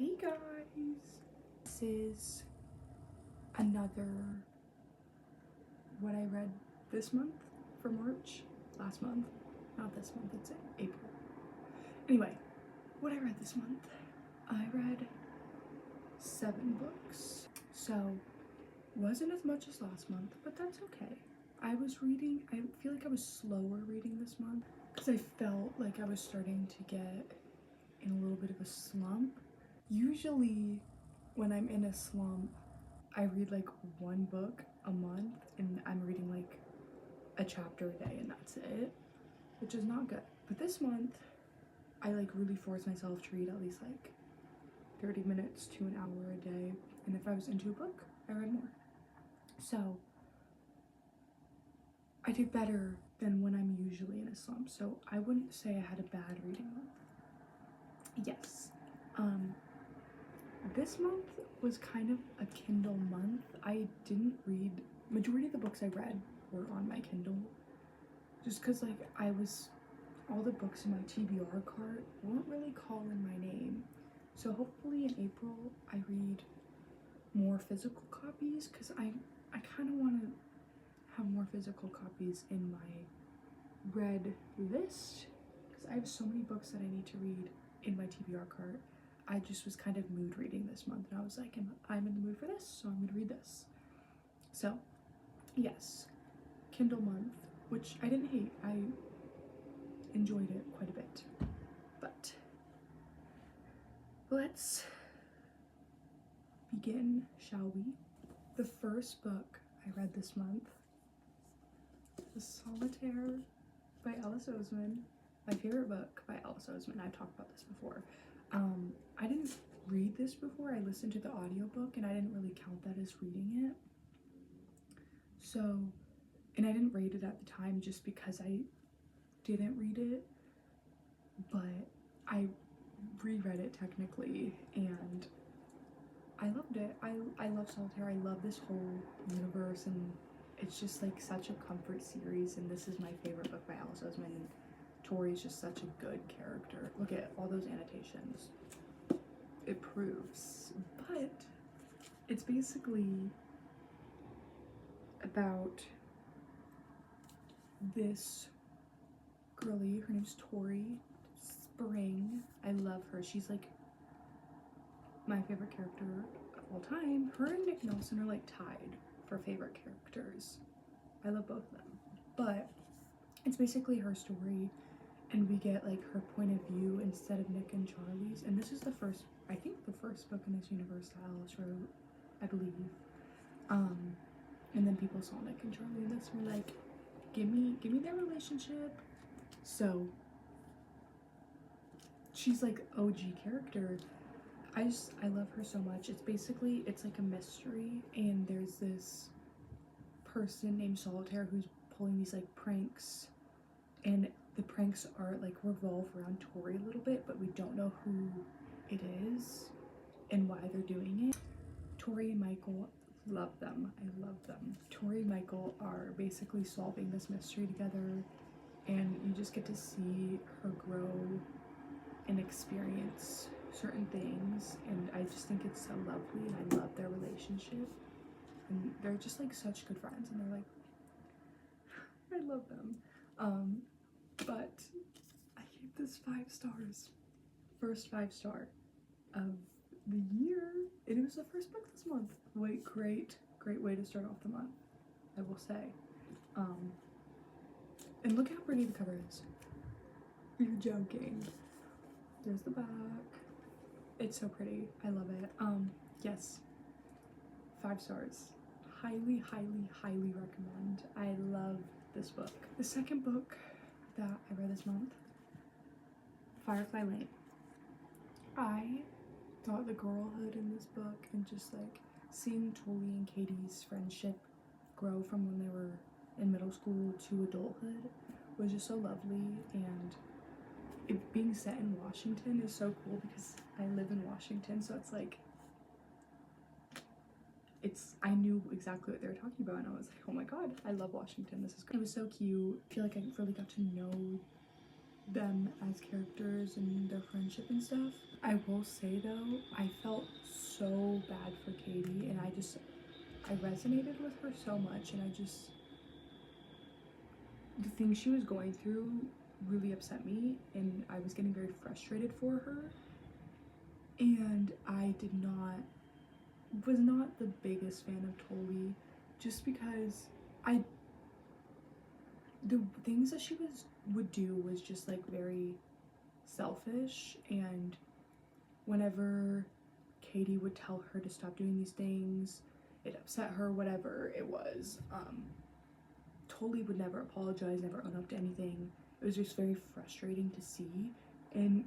Hey guys, this is another what I read this month for March, last month, not this month, it's April. Anyway, what I read this month, I read 7 books, so wasn't as much as last month, but that's okay. I feel like I was slower reading this month because I felt like I was starting to get in a little bit of a slump. Usually when I'm in a slump, I read like 1 book a month and I'm reading like a chapter a day and that's it, which is not good. But this month, I like really forced myself to read at least like 30 minutes to an hour a day. And if I was into a book, I read more. So I did better than when I'm usually in a slump. So I wouldn't say I had a bad reading month. Yes. This month was kind of a Kindle month. I didn't read, majority of the books I read were on my Kindle, just because like all the books in my TBR cart weren't really calling my name. So hopefully in April I read more physical copies, because I kind of want to have more physical copies in my read list, because I have so many books that I need to read in my TBR cart. I just was kind of mood reading this month and I was like, I'm in the mood for this, so I'm gonna read this. So yes, Kindle month, which I didn't hate. I enjoyed it quite a bit. But let's begin, shall we? The first book I read this month was Solitaire by Alice Oseman. My favorite book by Alice Oseman. I've talked about this before. I didn't read this before. I listened to the audiobook and I didn't really count that as reading it. So, and I didn't rate it at the time just because I didn't read it, but I reread it technically and I loved it. I love Solitaire. I love this whole universe and it's just like such a comfort series, and this is my favorite book by Alice Oseman. And Tori's just such a good character. Look at all those annotations. It proves. But it's basically about this girly. Her name's Tori Spring. I love her. She's like my favorite character of all time. Her and Nick Nelson are like tied for favorite characters. I love both of them. But it's basically her story, and we get like her point of view instead of Nick and Charlie's. And this is the first, I think the first book in this universe that Alice wrote, I believe. And then people saw Nick and Charlie and this were like, give me their relationship. So she's like OG character. I love her so much. It's like a mystery, and there's this person named Solitaire who's pulling these like pranks, and the pranks are like revolve around Tori a little bit, but we don't know who it is and why they're doing it. Tori and Michael, love them. I love them. Tori and Michael are basically solving this mystery together, and you just get to see her grow and experience certain things, and I just think it's so lovely, and I love their relationship, and they're just like such good friends, and they're like, I love them. But I gave this 5 stars. First 5-star of the year, and it was the first book this month. Wait, great way to start off the month, I will say. And look how pretty the cover is. You're joking. There's the back. It's so pretty. I love it. Yes, 5 stars. Highly recommend. I love this book. The second book that I read this month, Firefly Lane. I thought the girlhood in this book, and just like seeing Tori and Katie's friendship grow from when they were in middle school to adulthood, was just so lovely. And it being set in Washington is so cool because I live in Washington, so it's like, I knew exactly what they were talking about, and I was like, oh my god, I love Washington, this is great. It was so cute. I feel like I really got to know them as characters and their friendship and stuff. I will say though, I felt so bad for Katie, and I resonated with her so much, and the things she was going through really upset me, and I was getting very frustrated for her, and I was not the biggest fan of Toli, just because the things that she would do was just like very selfish, and whenever Katie would tell her to stop doing these things, it upset her, whatever it was. Toli would never apologize, never own up to anything. It was just very frustrating to see, and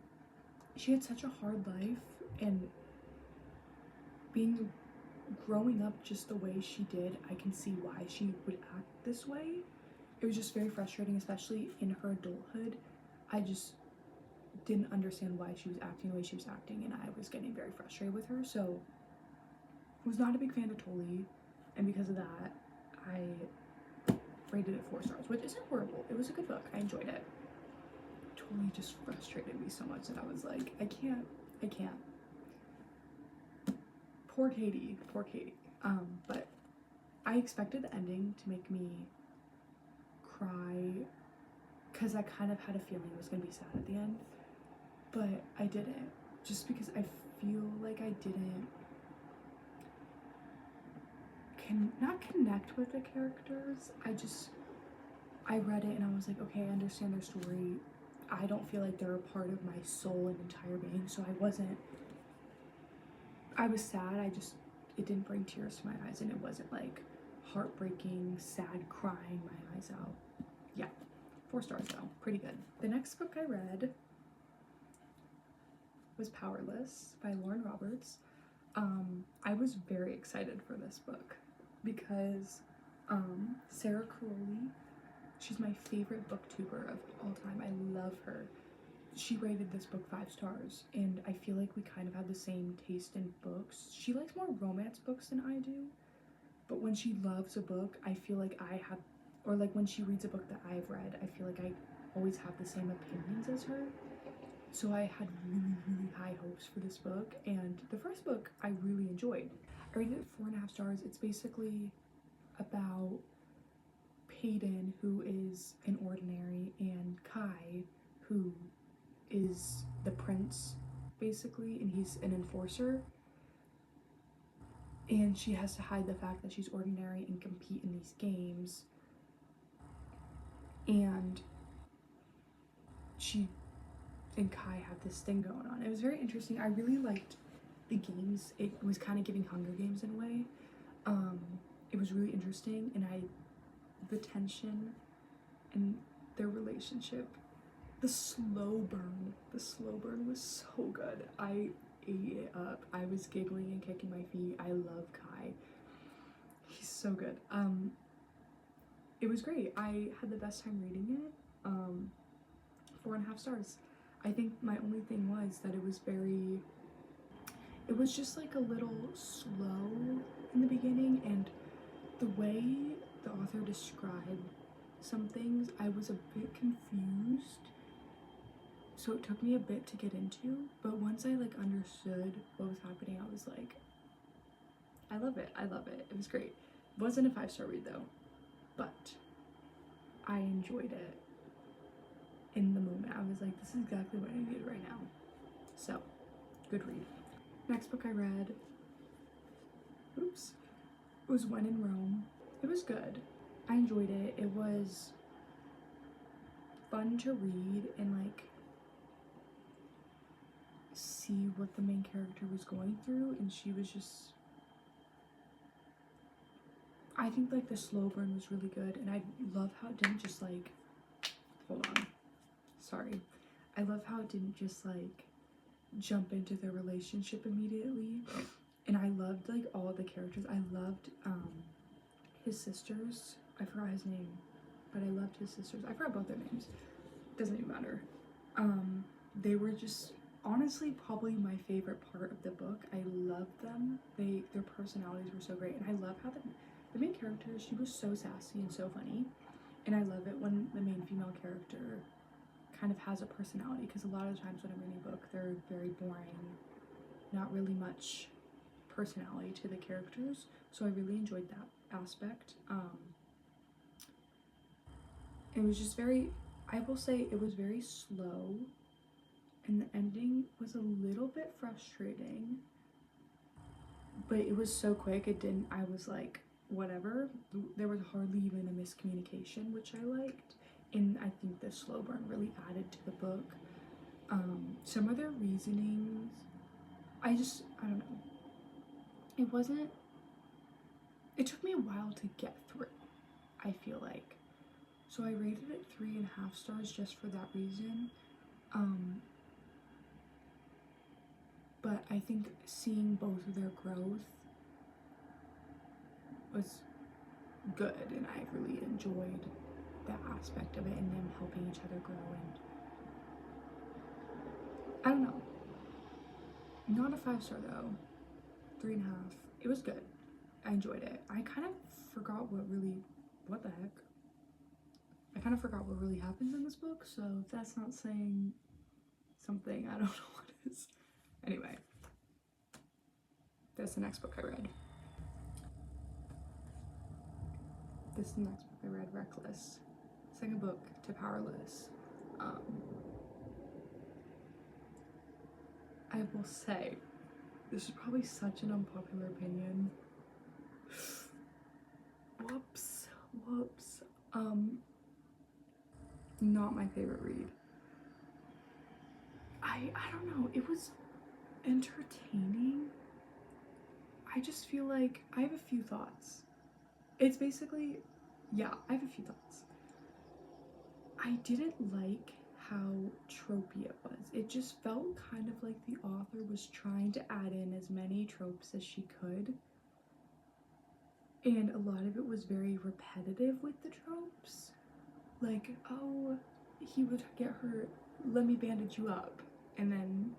she had such a hard life, and growing up just the way she did, I can see why she would act this way. It was just very frustrating, especially in her adulthood. I just didn't understand why she was acting the way she was acting, and I was getting very frustrated with her, so I was not a big fan of Toli, and because of that, I rated it 4 stars, which isn't horrible. It was a good book. I enjoyed it. Toli just frustrated me so much that I was like, I can't. Poor Katie. But I expected the ending to make me cry, because I kind of had a feeling it was going to be sad at the end, but I didn't, just because I feel like I didn't not connect with the characters. I read it and I was like, okay, I understand their story. I don't feel like they're a part of my soul and entire being, so I was sad. It didn't bring tears to my eyes, and it wasn't like heartbreaking, sad, crying my eyes out. Yeah, 4 stars though, pretty good. The next book I read was Powerless by Lauren Roberts. I was very excited for this book because Sarah Caroli, she's my favorite booktuber of all time. I love her. She rated this book 5 stars, and I feel like we kind of have the same taste in books. She likes more romance books than I do, but when she loves a book, I feel like or like when she reads a book that I've read, I feel like I always have the same opinions as her. So I had really, really high hopes for this book, and the first book I really enjoyed. I rated it 4.5 stars. It's basically about Peyton, who is an ordinary, and Kai, who is the prince, basically, and he's an enforcer. And she has to hide the fact that she's ordinary and compete in these games. And she and Kai have this thing going on. It was very interesting. I really liked the games. It was kind of giving Hunger Games in a way. It was really interesting, and the tension and their relationship, the slow burn was so good. I ate it up. I was giggling and kicking my feet. I love Kai. He's so good. It was great. I had the best time reading it. 4.5 stars. I think my only thing was that it was just like a little slow in the beginning, and the way the author described some things, I was a bit confused, so it took me a bit to get into, but once I like understood what was happening, I was like, I love it. It was great. It wasn't a 5-star read though, but I enjoyed it in the moment. I was like, this is exactly what I needed right now. So, good read. Next book I read, was When in Rome. It was good. I enjoyed it. It was fun to read and like see what the main character was going through, and she was just, I think like the slow burn was really good, and I love how it didn't just like, hold on, sorry. I love how it didn't just like jump into their relationship immediately, and I loved like all of the characters. I loved his sisters. I forgot his name, but I loved his sisters. I forgot both their names. Doesn't even matter. They were just honestly probably my favorite part of the book. I loved them. Their personalities were so great, and I love how the main character, she was so sassy and so funny, and I love it when the main female character kind of has a personality, because a lot of times when I'm reading a book, they're very boring, not really much personality to the characters. So I really enjoyed that aspect. It was just very, I will say it was very slow, and the ending was a little bit frustrating, but it was so quick. I was like, whatever. There was hardly even a miscommunication, which I liked, and I think the slow burn really added to the book. Some of their reasonings, I don't know. It took me a while to get through, I feel like. So I rated it 3.5 stars just for that reason. But I think seeing both of their growth was good, and I really enjoyed that aspect of it, and them helping each other grow. And I don't know, not a 5-star though, 3.5. It was good. I enjoyed it. I kind of forgot what the heck. I kind of forgot what really happens in this book, so if that's not saying something, I don't know what is. Anyway, that's the next book I read. This is the next book I read, Reckless. Second book to Powerless. I will say, this is probably such an unpopular opinion. Whoops. Not my favorite read. I don't know, it was entertaining. I just feel like I have a few thoughts. It's basically, yeah, I have a few thoughts. I didn't like how tropey it was. It just felt kind of like the author was trying to add in as many tropes as she could. And a lot of it was very repetitive with the tropes. Like, oh, he would get her, let me bandage you up. And then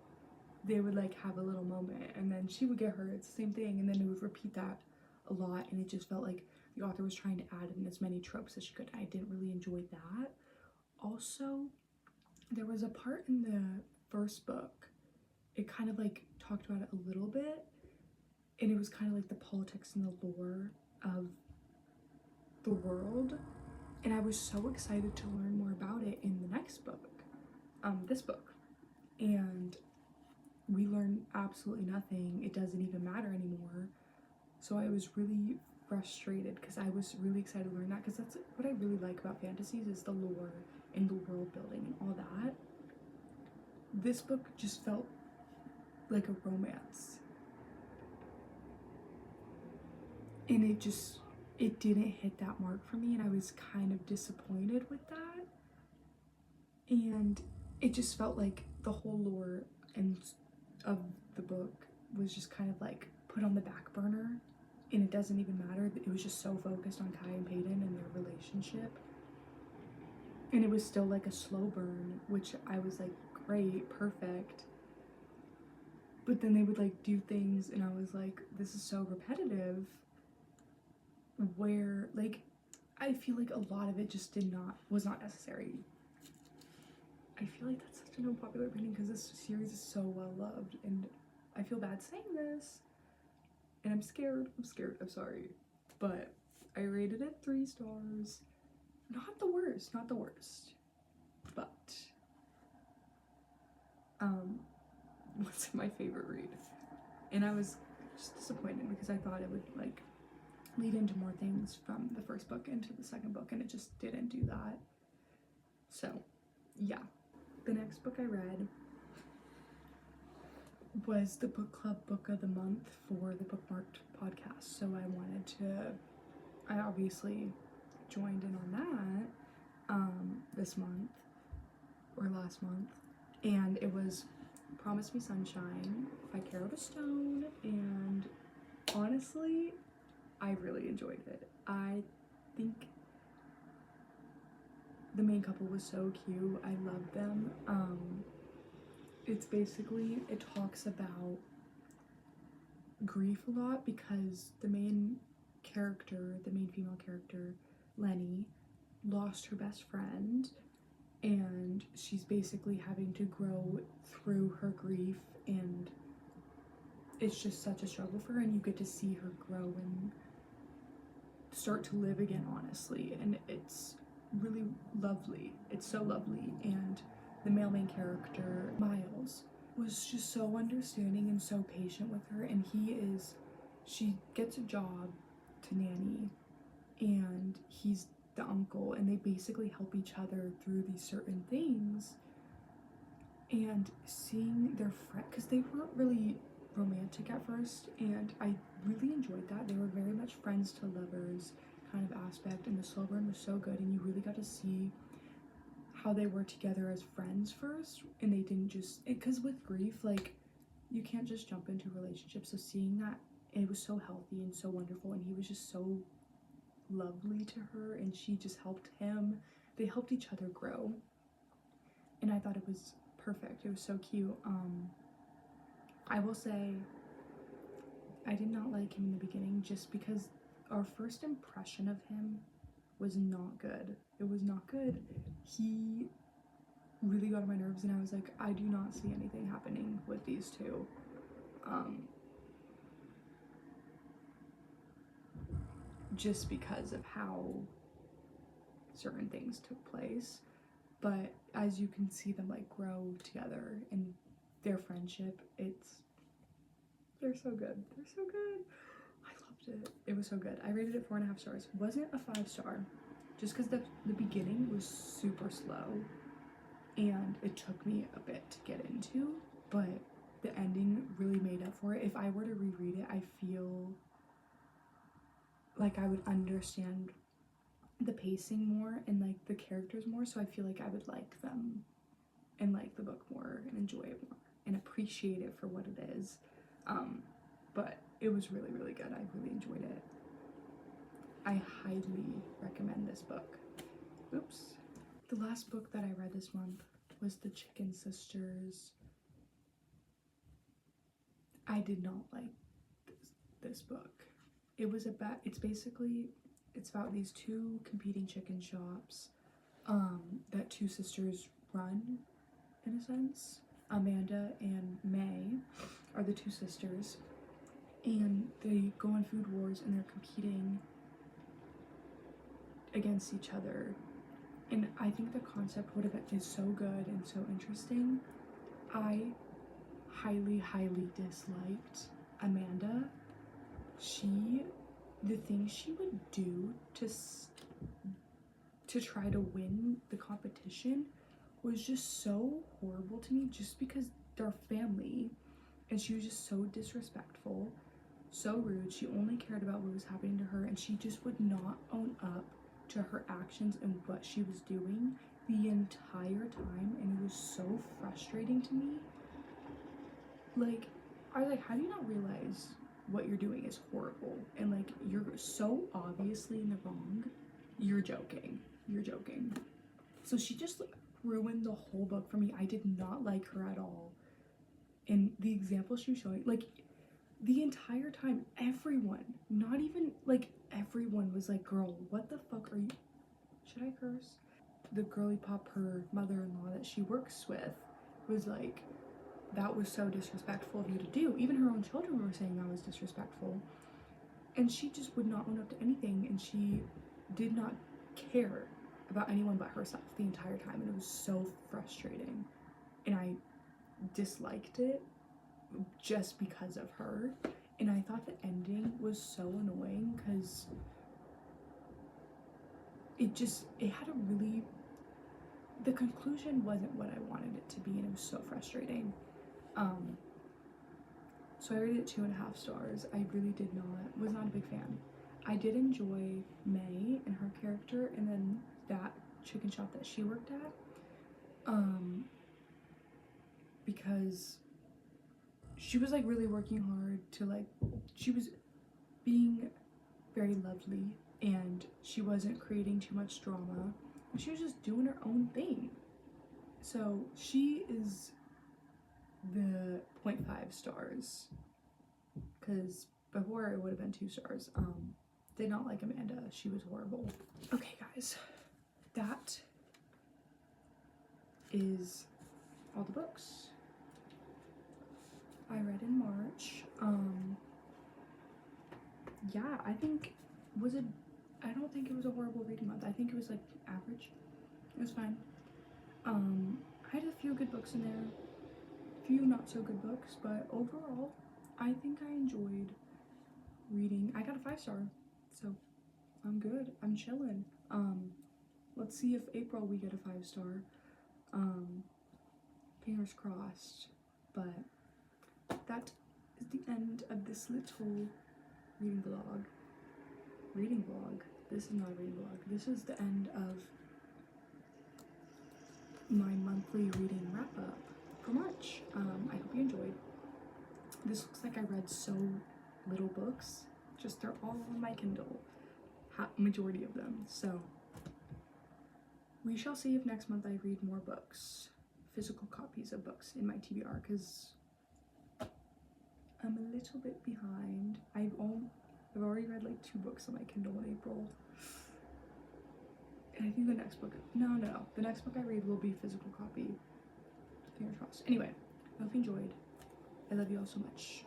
they would like have a little moment, and then she would get hurt, it's the same thing, and then it would repeat that a lot, and it just felt like the author was trying to add in as many tropes as she could. I didn't really enjoy that. Also, there was a part in the first book, it kind of like talked about it a little bit, and it was kind of like the politics and the lore of the world, and I was so excited to learn more about it in the next book, this book, and we learn absolutely nothing. It doesn't even matter anymore. So I was really frustrated, because I was really excited to learn that, because that's what I really like about fantasies, is the lore and the world building and all that. This book just felt like a romance, and it didn't hit that mark for me, and I was kind of disappointed with that. And it just felt like the whole lore and of the book was just kind of like put on the back burner, and it doesn't even matter. It was just so focused on Kai and Peyton and their relationship, and it was still like a slow burn, which I was like, great, perfect. But then they would like do things, and I was like, this is so repetitive, where like I feel like a lot of it just was not necessary. I feel like that's such an unpopular opinion, because this series is so well loved, and I feel bad saying this, and I'm scared, I'm sorry, but I rated it 3 stars. Not the worst, but wasn't my favorite read, and I was just disappointed, because I thought it would like lead into more things from the first book into the second book, and it just didn't do that. So yeah, the next book I read was the book club book of the month for the Bookmarked podcast, so I obviously joined in on that this month or last month, and it was Promise Me Sunshine by Carol Stone, and honestly, I really enjoyed it. I think the main couple was so cute. I loved them. It talks about grief a lot, because the main female character, Lenny, lost her best friend, and she's basically having to grow through her grief, and it's just such a struggle for her, and you get to see her grow and start to live again, honestly, and it's really lovely. It's so lovely. And the male main character, Miles, was just so understanding and so patient with her, and she gets a job to nanny, and he's the uncle, and they basically help each other through these certain things. And seeing their friend, because they weren't really romantic at first, and I really enjoyed that. They were very much friends to lovers kind of aspect, and the slow burn was so good, and you really got to see how they were together as friends first, and they didn't just, because with grief, like, you can't just jump into relationships. So seeing that, it was so healthy and so wonderful, and he was just so lovely to her, and she just helped him. They helped each other grow, and I thought it was perfect. It was so cute. I will say I did not like him in the beginning, just because our first impression of him was not good. It was not good. He really got on my nerves, and I was like, I do not see anything happening with these two. Just because of how certain things took place. But as you can see them like grow together and their friendship, they're so good. They're so good. I loved it. It was so good. I rated it 4.5 stars. Wasn't a 5-star, just because the beginning was super slow and it took me a bit to get into, but the ending really made up for it. If I were to reread it, I feel like I would understand the pacing more and like the characters more, so I feel like I would like them and like the book more and enjoy it more and appreciate it for what it is. But it was really, really good. I really enjoyed it. I highly recommend this book. Oops. The last book that I read this month was The Chicken Sisters. I did not like this book. It's about these two competing chicken shops that two sisters run, in a sense. Amanda and May are the two sisters, and they go on food wars, and they're competing against each other. And I think the concept is so good and so interesting. I highly, highly disliked Amanda. The things she would do to try to win the competition was just so horrible to me, just because they're family, and she was just so disrespectful, so rude. She only cared about what was happening to her, and she just would not own up to her actions and what she was doing the entire time, and it was so frustrating to me. Like, I was like, how do you not realize what you're doing is horrible, and like, you're so obviously in the wrong? You're joking. So she just ruined the whole book for me. I did not like her at all, and the example she was showing, like, the entire time, everyone, not even like everyone, was like, girl, what the fuck are you, should I curse? The girly pop, her mother-in-law that she works with, was like, that was so disrespectful of you to do. Even her own children were saying that was disrespectful, and she just would not own up to anything, and she did not care about anyone but herself the entire time, and it was so frustrating, and I disliked it just because of her. And I thought the ending was so annoying, because it had the conclusion wasn't what I wanted it to be, and it was so frustrating. So I rated it 2.5 stars. I really was not a big fan. I did enjoy May and her character, and then that chicken shop that she worked at, because she was like really working hard to, like, she was being very lovely, and she wasn't creating too much drama, and she was just doing her own thing. So she is the 0.5 stars, because before it would have been 2 stars. Did not like Amanda. She was horrible. Okay, guys, that is all the books I read in March. Yeah, I don't think it was a horrible reading month. I think it was like average. It was fine. I had a few good books in there, a few not so good books, but overall, I think I enjoyed reading. I got a 5-star, so I'm good. I'm chilling. Let's see if April we get a 5-star. Fingers crossed. But that is the end of this little reading vlog. This is not a reading vlog. This is the end of my monthly reading wrap up for March. I hope you enjoyed. This looks like I read so little books. Just they're all on my Kindle. Majority of them. So we shall see if next month I read more books. Physical copies of books in my TBR, because I'm a little bit behind. I've already read like 2 books on my Kindle in April. And I think the next book, no. The next book I read will be physical copy. Fingers crossed. Anyway, I hope you enjoyed. I love you all so much.